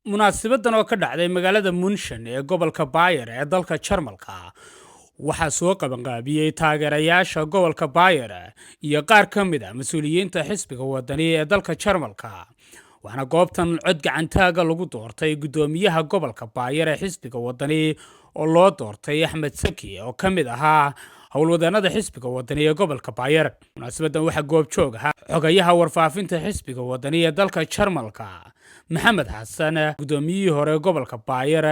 munaasibadan oo ka dhacday magaalada München ee gobolka Bayer ee dalka Jarmalka waxaa soo qabanqaabiyay taageerayaasha gobolka Bayer iyo qaar ka mid ah mas'uuliyiinta xisbiga wadani ee dalka Jarmalka waxaana goobtan cod gacantaaga lagu doortay gudoomiyaha gobolka Bayer ee xisbiga wadani oo loo doortay Axmed Saki oo ka mid ahaa howlwadanada xisbiga wadani ee gobolka Bayer. Munaasabadan waxaa goob joog ah xogayaha warfaafinta xisbiga wadani ee dalka Jarmalka Maxamed Xasan, gudoomiyihii hore gobolka Bayer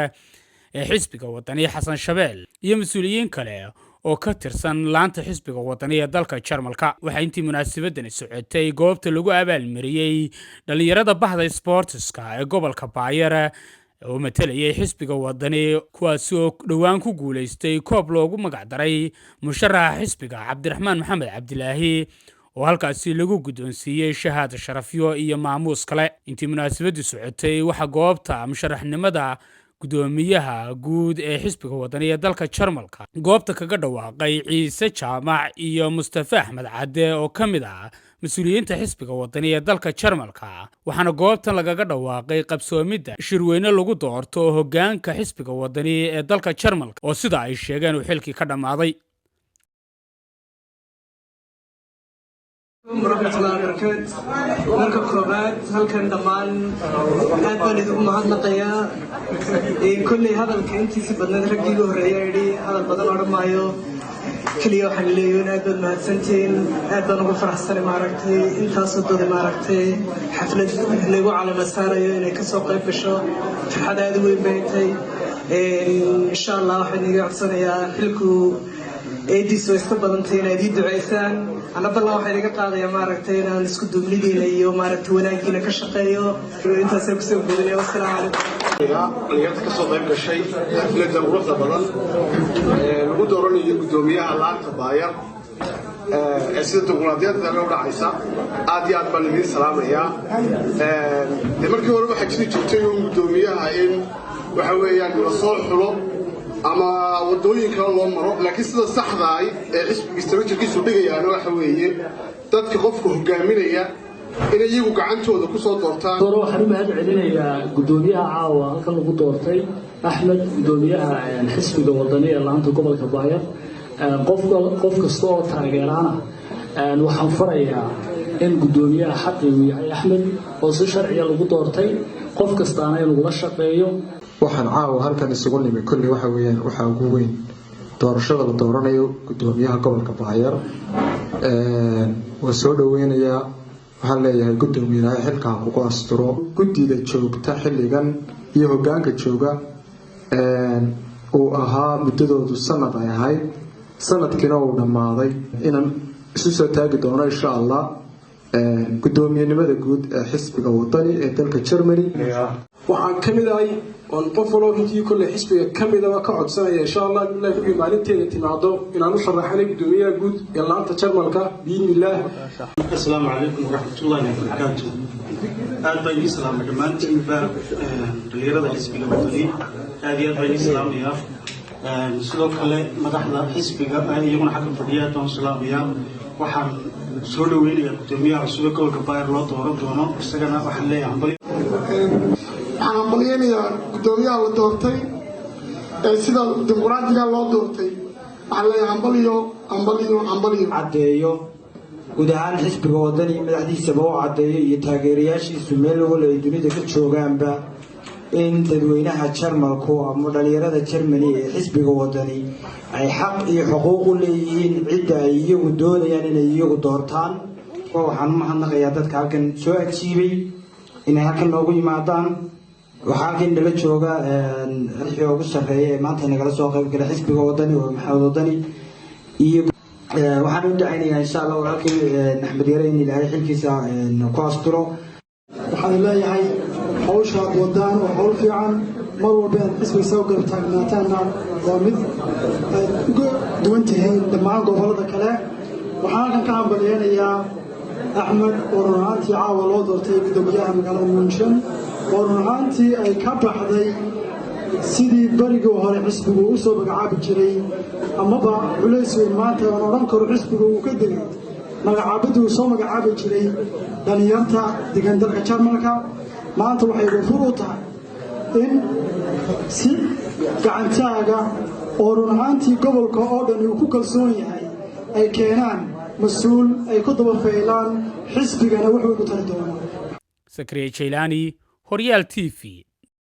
ee xisbiga wadani Xasan Shabeel iyo mas'uuliyiin kale oo ka tirsan laanta xisbiga wadani ee dalka Jarmalka. Waxaa intii munaasabadan socotay goobta lagu abaalmariyay dhalinyarada bahda sportska ee gobolka Bayer oo matalayay xisbiga wadani kuwaas oo dhawaan ku guuleystay koob loogu magac daray musharaxa xisbiga Cabdiraxmaan Maxamed Cabdilaahi oo halkaasi lagu guddoonsiiyay shahaado sharafyo iyo maamuus kale. Intii munaasabadu socotay waxa goobta musharaxnimada gudoomiyaha guud ee xisbiga wadani ee dalka Jarmalka goobta kaga dhawaaqay Ciise Jaamac iyo Mustafa Axmed Cadde oo ka mid ah mas'uuliyiinta xisbiga wadani ee dalka Jarmalka. waxaana goobtan lagaga dhawaaqay qabsoomidda shirweyne lagu doorto hoggaanka xisbiga wadani ee dalka Jarmalka oo sida ay sheegeen uu xilkii ka dhamaaday. مرحبا الله وبركاته. مركب كروبات هل كان دمان أبان إذا ما هذا نقيا كل هذا الكنتي سبنا نرجع له ريادي هذا البدن أرد مايو كل يوم حليون أبان ما سنتين أبان أقول فرح السنة معركتي أنت صدق معركتي حفلة اللي على مسار يعني كسوق بشو في حدا يدوي بيتي إن شاء الله حنيجي عصنا يا حلكو أيدي سويسكو بدنتين أيدي دعيسان أنا بالله واحد يقطع يا ماركتين أنا نسكت دملي لي وماركت وناجينا كشقيو أنت سوكسو بدني والسلام عليكم. اللي يعطيك الصوت يبقى شيء حفلة الروح بدن القدرون يقدميها على الطبايع أسد الديمقراطيات لو رئيسة عادي عاد بالمين سلام يا دمرك وربع حكيت جبتيهم قدميها إن وحويان رسول حلو ama wadooyinka loo maro laakiin sida saxda ah ee xisbiga istiraatiijigiisu dhigayaan waxa weeye dadka qofku hogaaminaya inay iyagu gacantooda ku soo doortaan. waxaan u mahad celinayaa gudoomiyaha caawa halkan lagu doortay Axmed, gudoomiyaha xisbiga wadani ee laanta gobolka Bayer. qof kasta oo taageerana waxaan farayaa in gudoomiyaha xaqi uu yahay Axmed oo si sharci ah lagu doortay qof kastaana inuu la shaqeeyo. waxaan caawa halkan isugu nimi kulli waxa weeyaan waxa ugu weyn doorashada la dooranayo gudoomiyaha gobolka Bayer waa soo dhaweynayaa. waxaan leeyahay gudoomiyaha xilka ku asturo guddiga joogta xilligan iyo hoggaanka jooga oo ahaa muddadoodu sanad ay ahayd sanadkiina uu dhamaaday inaan isu soo taagi doono insha Allah gudoomiyenimada guud ee xisbiga wadani ee dalka Germany. waxaan kamid ahay on qof walba intii kulli xisbiga kamid ah ka codsanaya insha Allah ilaahay maalinteeda timaado inaan u sharaxnay gudoomiyaha guud ee laanta Jarmalka biidnillah. Assalaamu alaykum wa rahmatullahi wa barakatuh. aad baan idin salaamay dhamaantiin dhalinyarada xisbiga wadani aad iyo aad baan idin salaamayaa sidoo kale madaxda xisbiga iyaguna xagga fadhiya doon salaamayaa. waxaan soo dhaweynayaa gudoomiyaha cusub ee gobolka Bayer loo dooran doono isagana waxaan leeyahay waxaan hambalyeynaya gudoomiyaha la doortay ee sida dimuqraadiga loo doortay waxaan leeyahay hambaliyo caddeeyo guud ahaan xisbiga wadani madaxdiisaba oo caddeeyo iyo taageerayaashiisu meel walba ay dunida ka joogaanba in dadweynaha Jarmalku ama dhalinyarada Germany ee xisbiga wadani ay xaq iyo xuquuq u leeyihiin cidda ay iyagu doonayaan inay iyagu doortaan. waxaan u mahadnaqayaa dadka halkan soo ajiibay inay halkan noogu yimaadaan. waxaa halkan nala jooga rixii ugu sarreeya ee maanta nagala soo qayb galay xisbiga wadani oo Maxamed Wadani iyo waxaan u dacaynayaa insha Allah halkan Axmed Yare in ilaahay xilkiisa ku asturo. waxaan leeyahay hawsha wadaan oo hawl fiican mar walba xisbiga soo garab taagnaataana waa mid duwan tahay dhammaan gobolada kale. waxaan halkan ka hambalyeynaya Axmed oo runtii caawa loo doortay gudoomiyaha magaalada München oo runtii ay ka baxday sidii barigii hore xisbigu u soo magacaabi jiray amaba culays weyn maanta aan oran karo xisbigu uu ka degay magacaabadii uu soo magacaabi jiray dhalinyarta degan dalka Jarmalka. maanta waxay wafur u tahay in si gacantaaga oo run ahaantii gobolka oo dhan uu ku kalsoon yahay ay keenaan mas-uul ay ku daba faylaan xisbigana wuxuu ku tari doonaa Sakariya Jailani, Horyaal TV.